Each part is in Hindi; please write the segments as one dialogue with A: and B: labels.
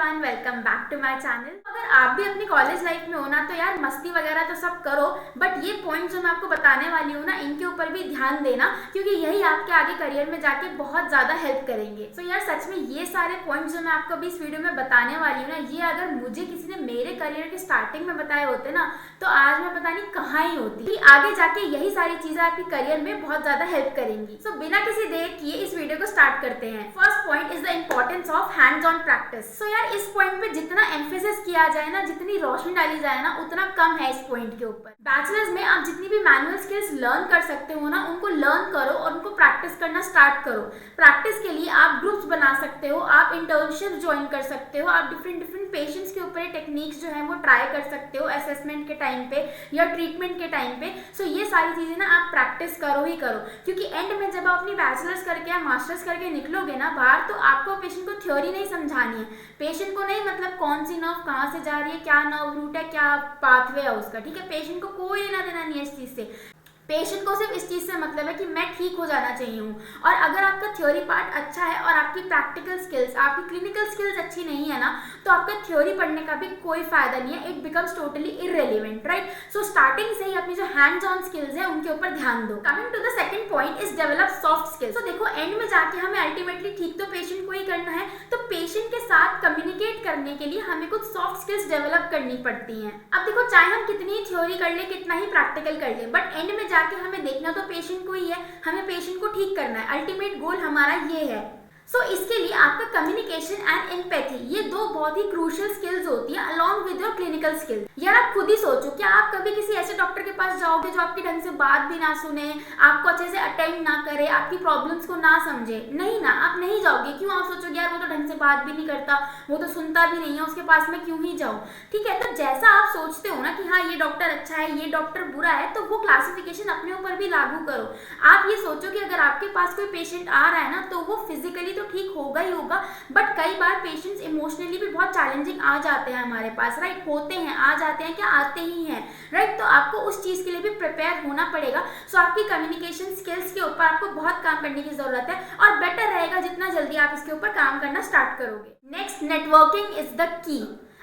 A: Everyone, welcome back to my channel. अगर आप भी अपनी कॉलेज लाइफ में हो ना तो यार मस्ती वगैरह तो सब करो, बट ये पॉइंट जो मैं आपको बताने वाली हूँ ना इनके ऊपर भी ध्यान देना, क्योंकि यही आपके आगे करियर में जाके बहुत ज़्यादा हेल्प करेंगे। तो यार सच में ये सारे पॉइंट जो मैं आपको अभी इस वीडियो में बताने वाली हूँ ना, ये अगर मुझे किसी ने मेरे करियर के स्टार्टिंग में बताए होते ना तो आज मैं पता नहीं कहाँ ही होती। आगे जाके यही सारी चीजें आपके करियर में बहुत ज्यादा हेल्प करेंगी। सो बिना किसी देर किए इस वीडियो को स्टार्ट करते हैं। First point is the importance of hands on practice. So यार इस पॉइंट पे जितना एम्फेसिस किया जाए ना, जितनी रोशनी डाली जाए ना, उतना कम है इस पॉइंट के ऊपर। बैचलर्स में आप जितनी भी मैनुअल स्किल्स लर्न कर सकते हो ना, उनको लर्न करो और उनको प्रैक्टिस करना स्टार्ट करो। प्रैक्टिस के लिए आप ग्रुप्स बना सकते हो, आप इंटर्नशिप ज्वाइन कर सकते हो, आप डिफरेंट पेशेंट्स के ऊपर टेक्निक्स जो है वो ट्राई कर सकते हो असेसमेंट के टाइम पे या ट्रीटमेंट के टाइम पे। सो ये सारी चीजें ना आप प्रैक्टिस करो ही करो, क्योंकि एंड में जब आप अपनी बैचलर्स करके या मास्टर्स करके निकलोगे ना बाहर, तो आपको पेशेंट को थ्योरी नहीं समझानी है। पेशेंट को नहीं मतलब कौन सी नर्व कहाँ से जा रही है, क्या नर्व रूट है, क्या पाथवे है उसका, ठीक है। पेशेंट को कोई लेना देना नहीं है इस चीज से। पेशेंट को सिर्फ इस चीज़ से मतलब है कि मैं ठीक हो जाना चाहिए हूँ। और अगर आपका थ्योरी पार्ट अच्छा है और आपकी प्रैक्टिकल स्किल्स, आपकी क्लिनिकल स्किल्स अच्छी नहीं है ना, तो आपका थ्योरी पढ़ने का भी कोई फायदा नहीं है। It becomes totally irrelevant, right. So starting से ही अपनी जो हैंड्स ऑन स्किल्स है उनके ऊपर ध्यान दो। Coming to the second point is develop soft skills. तो देखो एंड में जाके हमें अल्टीमेटली ठीक तो पेशेंट को ही करना है, तो पेशेंट के साथ कम्युनिकेट करने के लिए हमें कुछ सॉफ्ट स्किल्स डेवलप करनी पड़ती हैं। अब देखो चाहे हम कितनी ही थ्योरी कर ले, कितना ही प्रैक्टिकल कर ले, बट एंड में जाके हमें देखना तो पेशेंट को ही है, हमें पेशेंट को ठीक करना है। अल्टीमेट गोल हमारा ये है। सो इसके लिए आपका कम्युनिकेशन एंड एम्पैथी, ये दो बहुत ही क्रूशियल स्किल्स होती है along with your clinical skills. यार आप खुद ही सोचो, क्या आप कभी किसी ऐसे डॉक्टर के पास जाओगे जो आपकी ढंग से बात भी ना सुने, आपको अच्छे से अटेंड ना करे, आपकी प्रॉब्लम्स को ना समझे? नहीं ना, आप नहीं जाओगे। क्यों? आप सोचोगे यार वो तो ढंग से बात भी नहीं करता, वो तो सुनता भी नहीं है, उसके पास मैं क्यों ही जाऊँ, ठीक है। तो जैसा आप सोचते हो ना कि हाँ ये डॉक्टर अच्छा है, ये डॉक्टर बुरा है, तो वो क्लासिफिकेशन अपने ऊपर भी लागू करो। आप ये सोचो कि अगर आपके पास कोई पेशेंट आ रहा है ना, तो वो फिजिकली तो ठीक होगा ही होगा, बट कई बार पेशेंट्स इमोशनली भी बहुत चैलेंजिंग आ जाते हैं हमारे पास, राइट। होते हैं, आ जाते हैं, क्या आते ही हैं, राइट। तो आपको उस चीज के लिए भी प्रिपेयर होना पड़ेगा। सो आपकी कम्युनिकेशन स्किल्स के ऊपर आपको बहुत काम करने की जरूरत है, और बेटर रहेगा जितना जल्दी आप इसके ऊपर काम करना स्टार्ट करोगे। Next, networking is the key.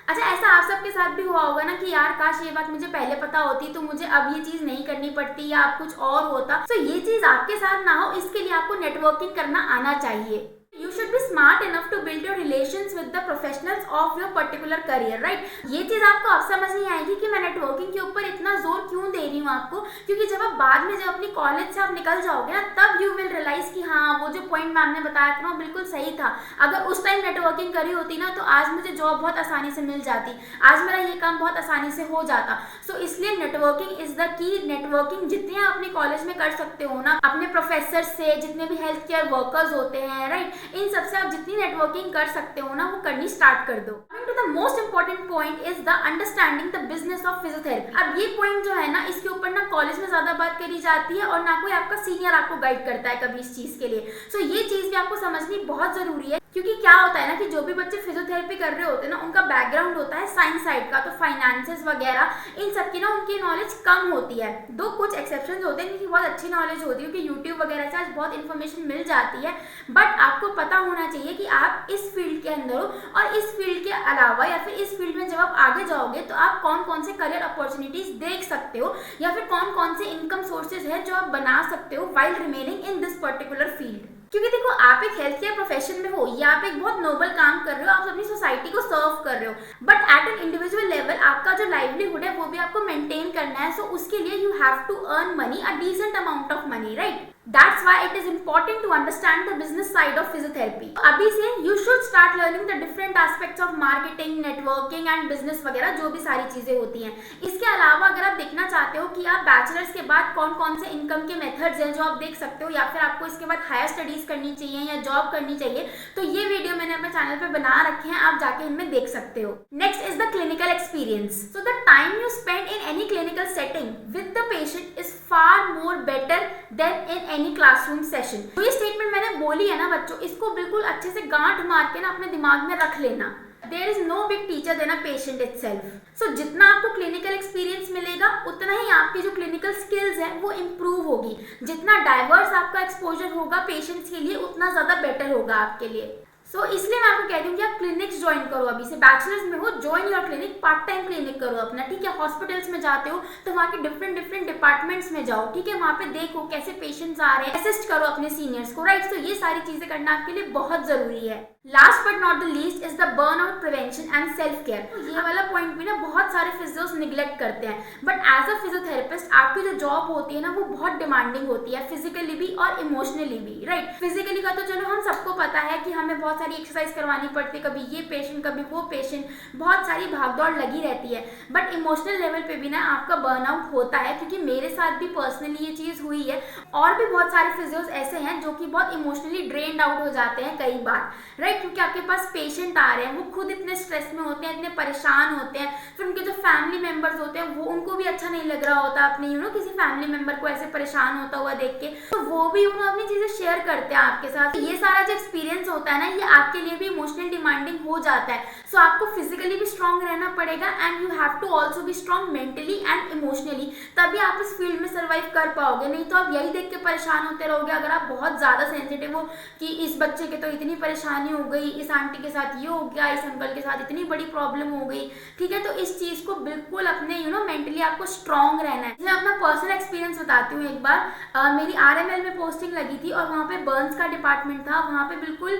A: अच्छा, ऐसा आप सबके साथ भी हुआ होगा ना कि यार काश ये बात मुझे पहले पता होती तो मुझे अब ये चीज नहीं करनी पड़ती, या अब कुछ और होता। तो ये चीज आपके साथ ना हो, इसके लिए आपको नेटवर्किंग करना आना चाहिए। You should be smart enough to build your relations with the professionals of your particular career, right? ये चीज आपको अब समझ नहीं आएगी कि मैं नेटवर्किंग के ऊपर इतना जोर क्यों दे रही हूँ आपको, क्योंकि जब आप बाद में जब अपनी कॉलेज से आप निकल जाओगे ना, तब यू विल रियलाइज कि हाँ वो जो पॉइंट मैम ने बताया था ना बिल्कुल सही था। अगर उस टाइम नेटवर्किंग करी होती ना तो आज मुझे जॉब बहुत आसानी से मिल जाती, आज मेरा ये काम बहुत आसानी से हो जाता। सो इसलिए networking is the key. Networking जितनी आप अपने कॉलेज में कर सकते हो ना, अपने प्रोफेसर से, जितने भी हेल्थ केयर वर्कर्स होते हैं, राइट, इन सबसे आप जितनी नेटवर्किंग कर सकते हो ना वो करनी स्टार्ट कर दो। Coming to the most important point is the understanding the business of physiotherapy. अब ये पॉइंट जो है ना, इसके ऊपर ना कॉलेज में ज्यादा बात करी जाती है और ना कोई आपका सीनियर आपको गाइड करता है कभी इस चीज के लिए। सो ये चीज भी आपको समझनी बहुत जरूरी है, क्योंकि क्या होता है ना कि जो भी बच्चे फिजियोथेरेपी कर रहे होते हैं ना, उनका बैकग्राउंड होता है साइंस साइड का, तो फाइनेंसेस वगैरह इन सब की ना उनकी नॉलेज कम होती है। दो कुछ एक्सेप्शंस होते हैं जिनकी बहुत अच्छी नॉलेज होती है, क्योंकि यूट्यूब वगैरह से आज बहुत इन्फॉर्मेशन मिल जाती है। बट आपको पता होना चाहिए कि आप इस फील्ड के अंदर हो, और इस फील्ड के अलावा या फिर इस फील्ड में जब आप आगे जाओगे तो आप कौन कौन से करियर अपॉर्चुनिटीज देख सकते हो, या फिर कौन कौन से इनकम सोर्सेज है जो आप बना सकते हो while remaining in this particular field. क्योंकि देखो आप एक हेल्थ केयर प्रोफेशन में हो, या आप एक बहुत नोबल काम कर रहे हो, आप अपनी सोसाइटी को सर्व कर रहे हो, but at an individual level आपका जो लाइवलीहुड है वो भी आपको मेंटेन करना है। सो उसके लिए you have to earn money, a decent amount of money, right. That's why it is important to understand the business side of physiotherapy. अभी से you should start learning the different aspects of marketing, networking and business वगैरह जो भी सारी चीजें होती हैं। इसके अलावा अगर आप देखना चाहते हो कि आप बैचलर्स के बाद कौन कौन से इनकम के मेथड्स हैं जो आप देख सकते हो, या फिर आपको इसके बाद हायर स्टडीज करनी चाहिए या जॉब करनी चाहिए, तो ये वीडियो मैंने अपने चैनल पे बना रखे हैं, आप जाके इनमें देख सकते हो। Next is the clinical experience. So the time you spend in any clinical setting with the patient is far more better then in any classroom session. तो ये स्टेटमेंट मैंने बोली है ना बच्चों, इसको बिल्कुल अच्छे से गांठ मार के ना अपने दिमाग में रख लेना। There is no big teacher than a patient itself. So जितना आपको क्लिनिकल एक्सपीरियंस मिलेगा उतना ही आपकी जो क्लिनिकल स्किल्स है वो इम्प्रूव होगी। जितना डाइवर्स आपका एक्सपोजर होगा पेशेंट्स के लिए, उतना ज्यादा बेटर होगा आपके लिए। इसलिए मैं आपको कहती हूँ कि आप क्लिनिक्स ज्वाइन करो, अभी से बैचलर्स में हो, join your clinic, part time clinic करो अपना, ठीक है। हॉस्पिटल्स में जाते हो तो वहाँ के डिफरेंट डिपार्टमेंट्स में जाओ, ठीक है, वहाँ पे देखो कैसे पेशेंट्स आ रहे हैं, असिस्ट करो अपने सीनियर्स को, राइट। तो ये सारी चीजें करना आपके लिए बहुत जरूरी है। Last but not the least is the burnout prevention and self care. ये वाला पॉइंट भी ना बहुत सारे फिजियोस निग्लेक्ट करते हैं, बट एज अ फिजियोथेरेपिस्ट आपकी जो जॉब होती है ना वो बहुत डिमांडिंग होती है, फिजिकली भी और इमोशनली भी, राइट। फिजिकली का तो चलो हम सबको पता है कि हमें बहुत सारी एक्सरसाइज करवानी पड़ती है, कभी ये पेशेंट कभी वो पेशेंट, बहुत सारी भागदौड़ लगी रहती है। बट इमोशनल लेवल पे भी ना आपका बर्नआउट होता है, क्योंकि मेरे साथ भी पर्सनली ये चीज़ हुई है, और भी बहुत सारे फिजियोस ऐसे हैं जो कि बहुत इमोशनली ड्रेन्ड आउट हो जाते हैं कई बार, राइट। क्योंकि आपके पास पेशेंट आ रहे हैं, वो खुद इतने स्ट्रेस में होते हैं, इतने परेशान होते हैं, फिर उनके जो फैमिली मेंबर्स होते हैं वो उनको भी अच्छा नहीं लग रहा होता अपने किसी फैमिली मेंबर को ऐसे परेशान होता हुआ देख के, तो वो भी अपनी चीजें शेयर करते हैं आपके साथ। ये सारा जो एक्सपीरियंस होता है ना ये आपके लिए भी इमोशनल डिमांडिंग हो जाता है। सो आपको फिजिकली भी स्ट्रांग रहना पड़ेगा and you have to also be strong mentally and emotionally, तभी आप इस फील्ड में सर्वाइव कर पाओगे। नहीं तो आप यही देख के परेशान होते रहोगे। अगर आप बहुत ज्यादा सेंसिटिव हो कि इस बच्चे के तो इतनी परेशानी हो गई, इस आंटी के साथ ये हो गया, इस अंकल के साथ इतनी बड़ी प्रॉब्लम हो गई, ठीक है, तो इस चीज को बिल्कुल अपने मेंटली आपको स्ट्रांग रहना है। मैं अपना पर्सनल एक्सपीरियंस बताती हूँ। एक बार मेरी RML में पोस्टिंग लगी थी और वहाँ पे बर्न्स का डिपार्टमेंट था। वहाँ पे बिल्कुल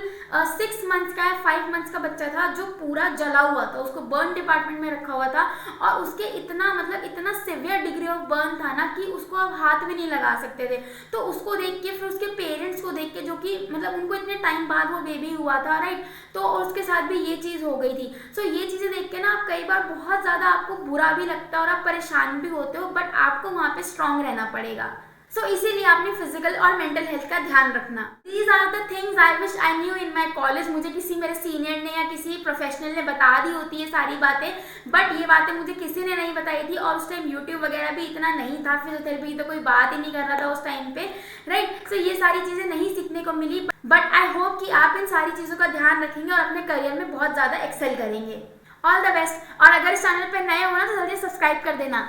A: 6 मंथ्स का या 5 मंथ्स का बच्चा था जो पूरा जला हुआ था, उसको बर्न डिपार्टमेंट में रखा हुआ था, और उसके इतना सिवियर डिग्री ऑफ बर्न था ना कि उसको आप हाथ भी नहीं लगा सकते थे। तो उसको देख के, फिर उसके पेरेंट्स को देख के, जो कि उनको इतने टाइम बाद वो बेबी हुआ था, राइट, तो उसके साथ भी ये चीज़ हो गई थी। सो ये चीज़ें देख के ना आप कई बार बहुत ज़्यादा आपको बुरा भी लगता है और आप परेशान भी होते हो, बट आपको वहाँ पे स्ट्रांग रहना पड़ेगा। इसीलिए आपने फिजिकल और मेंटल हेल्थ का ध्यान रखना। These are the things I wish I knew in my college. मुझे किसी मेरे सीनियर ने या किसी प्रोफेशनल ने बता दी होती है सारी बातें, बट ये बातें मुझे किसी ने नहीं बताई थी, और उस टाइम यूट्यूब वगैरह भी इतना नहीं था, फिजियोथेरेपी तो कोई बात ही नहीं कर रहा था उस टाइम पे, राइट। सो ये सारी चीज़ें नहीं सीखने को मिली, बट आई होप कि आप इन सारी चीज़ों का ध्यान रखेंगे और अपने करियर में बहुत ज़्यादा एक्सेल करेंगे। All the best. और अगर इस चैनल पर नए हो ना तो जल्दी सब्सक्राइब कर देना।